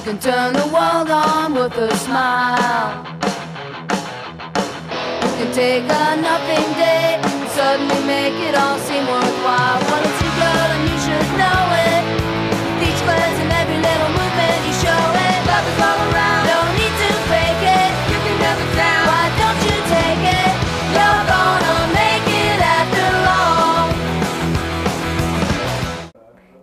can turn the world on with a smile. You can take a nothing day and suddenly make it all seem worthwhile. Well, it's your girl and you should know it. With each glance and every little movement you show it. Love is all around, don't need to fake it. You can never down, why don't you take it? You're gonna make it after all.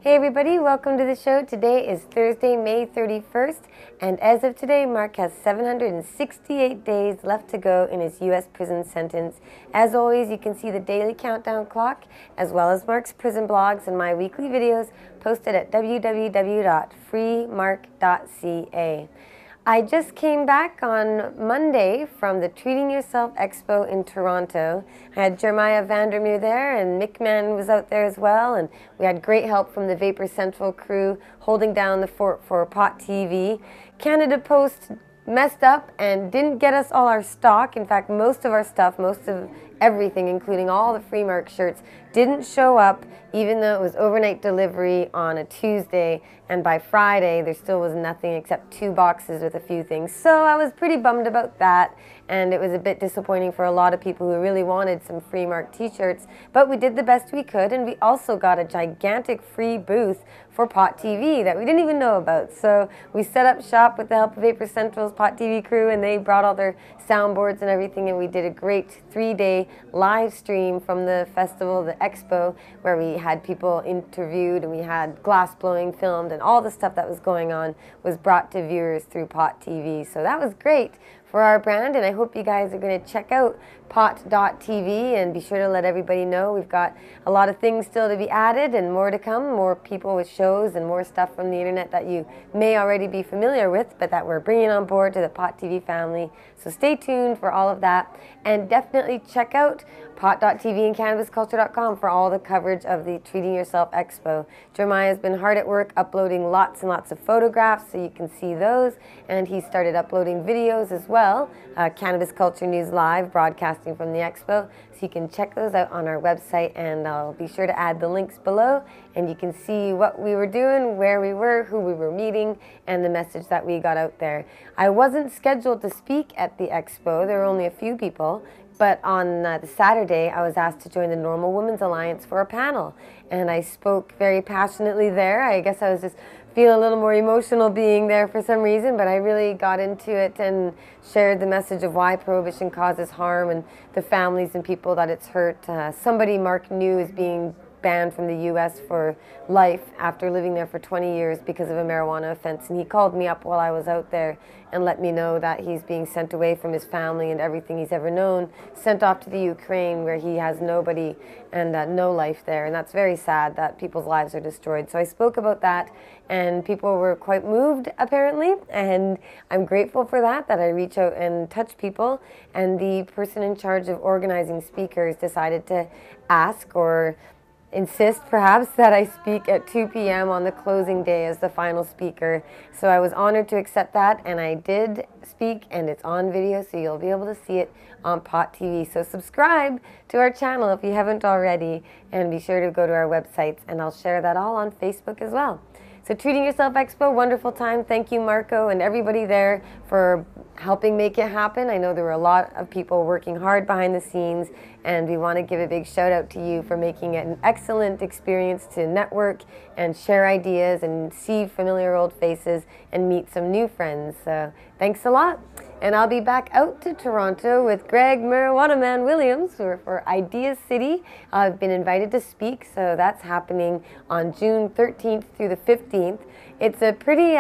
Hey everybody, welcome to the show. Today is Thursday, May 31st, and as of today, Mark has 768 days left to go in his U.S. prison sentence. As always, you can see the daily countdown clock, as well as Mark's prison blogs and my weekly videos posted at www.freemark.ca. I just came back on Monday from the Treating Yourself Expo in Toronto. I had Jeremiah Vandermeer there, and Mick Mann was out there as well, and we had great help from the Vapor Central crew holding down the fort for Pot TV. Canada Post messed up and didn't get us all our stock. In fact, most of our stuff, most of everything, including all the Free Mark shirts, didn't show up, even though it was overnight delivery on a Tuesday, and by Friday there still was nothing except 2 boxes with a few things. So I was pretty bummed about that, and it was a bit disappointing for a lot of people who really wanted some Free Mark t-shirts, but we did the best we could, and we also got a gigantic free booth for Pot TV that we didn't even know about. So we set up shop with the help of Vapor Central's Pot TV crew, and they brought all their soundboards and everything, and we did a great 3-day live stream from the festival, the expo, where we had people interviewed and we had glass blowing filmed, and all the stuff that was going on was brought to viewers through Pot TV. So that was great for our brand, and I hope you guys are going to check out pot.tv and be sure to let everybody know. We've got a lot of things still to be added and more to come, more people with shows and more stuff from the internet that you may already be familiar with, but that we're bringing on board to the Pot TV family. So stay tuned for all of that, and definitely check out pot.tv and cannabisculture.com for all the coverage of the Treating Yourself Expo. Jeremiah has been hard at work uploading lots and lots of photographs, so you can see those, and he started uploading videos as well. Cannabis Culture News Live, broadcasting from the expo, so you can check those out on our website, and I'll be sure to add the links below, and you can see what we were doing, where we were, who we were meeting, and the message that we got out there. I wasn't scheduled to speak at the expo. There were only a few people, but on the Saturday, I was asked to join the Normal Women's Alliance for a panel, and I spoke very passionately there. I guess I was just feeling a little more emotional being there for some reason, but I really got into it and shared the message of why prohibition causes harm and the families and people that it's hurt. Somebody Mark knew is being banned from the U.S. for life after living there for 20 years because of a marijuana offense, and he called me up while I was out there and let me know that he's being sent away from his family and everything he's ever known, sent off to the Ukraine where he has nobody and no life there, and that's very sad that people's lives are destroyed. So I spoke about that, and people were quite moved apparently, and I'm grateful for that I reach out and touch people, and the person in charge of organizing speakers decided to ask or insist perhaps that I speak at 2 p.m. on the closing day as the final speaker. So I was honored to accept that, and I did speak, and it's on video, so you'll be able to see it on Pot TV. So subscribe to our channel if you haven't already, and be sure to go to our websites, and I'll share that all on Facebook as well. So Treating Yourself Expo, wonderful time. Thank you, Marco, and everybody there for helping make it happen. I know there were a lot of people working hard behind the scenes, and we want to give a big shout out to you for making it an excellent experience to network and share ideas and see familiar old faces and meet some new friends. So thanks a lot. And I'll be back out to Toronto with Greg Marijuana Man Williams for Ideas City. I've been invited to speak, so that's happening on June 13th through the 15th. It's a pretty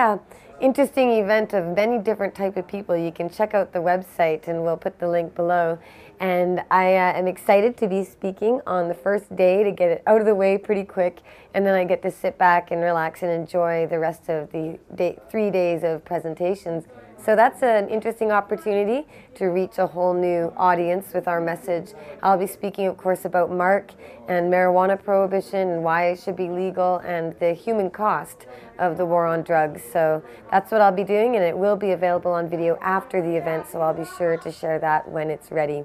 interesting event of many different type of people. You can check out the website, and we'll put the link below. And I am excited to be speaking on the first day to get it out of the way pretty quick, and then I get to sit back and relax and enjoy the rest of the 3 days of presentations. So that's an interesting opportunity to reach a whole new audience with our message. I'll be speaking, of course, about MARC and marijuana prohibition and why it should be legal and the human cost of the war on drugs. So that's what I'll be doing, and it will be available on video after the event, so I'll be sure to share that when it's ready.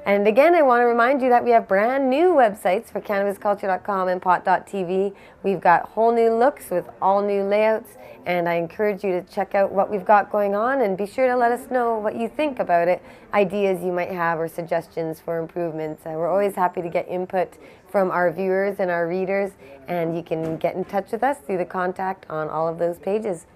And again, I want to remind you that we have brand new websites for cannabisculture.com and pot.tv. We've got whole new looks with all new layouts, and I encourage you to check out what we've got going on and be sure to let us know what you think about it, ideas you might have or suggestions for improvements. We're always happy to get input from our viewers and our readers, and you can get in touch with us through the contact on all of those pages.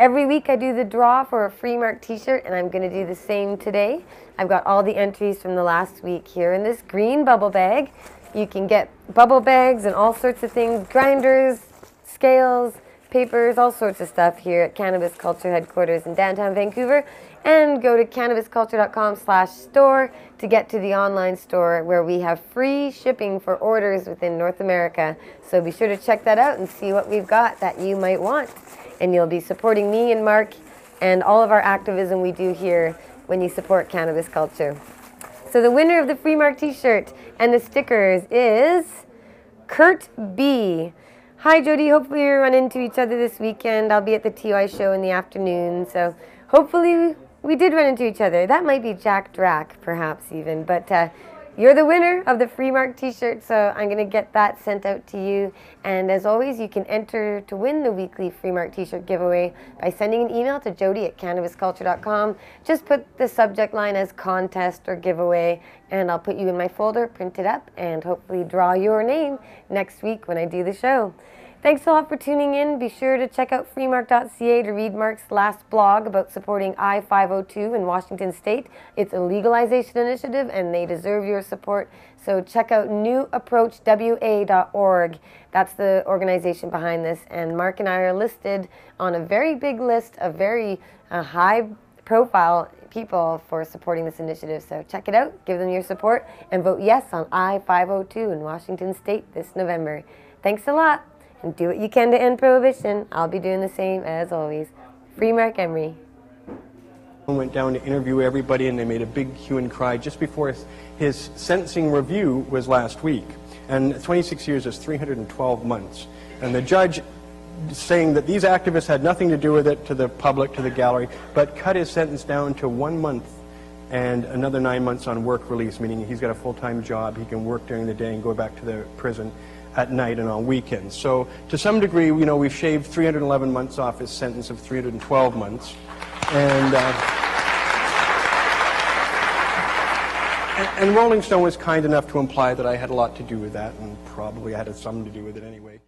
Every week I do the draw for a free MARC t-shirt, and I'm going to do the same today. I've got all the entries from the last week here in this green bubble bag. You can get bubble bags and all sorts of things, grinders, scales, papers, all sorts of stuff here at Cannabis Culture headquarters in downtown Vancouver. And go to cannabisculture.com/store to get to the online store where we have free shipping for orders within North America. So be sure to check that out and see what we've got that you might want. And you'll be supporting me and MARC and all of our activism we do here when you support Cannabis Culture. So the winner of the free MARC t-shirt and the stickers is Kurt B. Hi Jodie, hopefully we run into each other this weekend. I'll be at the TY show in the afternoon, so hopefully we did run into each other. That might be Jack Drack, perhaps even, but you're the winner of the free MARC t-shirt, so I'm going to get that sent out to you. And as always, you can enter to win the weekly free MARC t-shirt giveaway by sending an email to jodie@cannabisculture.com. Just put the subject line as contest or giveaway, and I'll put you in my folder, print it up, and hopefully draw your name next week when I do the show. Thanks a lot for tuning in. Be sure to check out freemarc.ca to read MARC's last blog about supporting I-502 in Washington State. It's a legalization initiative and they deserve your support. So check out newapproachwa.org. That's the organization behind this. And MARC and I are listed on a very big list of very high profile people for supporting this initiative. So check it out, give them your support, and vote yes on I-502 in Washington State this November. Thanks a lot. And do what you can to end prohibition. I'll be doing the same as always. Free MARC Emery. I went down to interview everybody, and they made a big hue and cry just before his sentencing review was last week. And 26 years is 312 months. And the judge saying that these activists had nothing to do with it, to the public, to the gallery, but cut his sentence down to 1 month and another 9 months on work release, meaning he's got a full-time job, he can work during the day and go back to the prison at night and on weekends. So to some degree, you know, we've shaved 311 months off his sentence of 312 months. And Rolling Stone was kind enough to imply that I had a lot to do with that, and probably I had some to do with it anyway.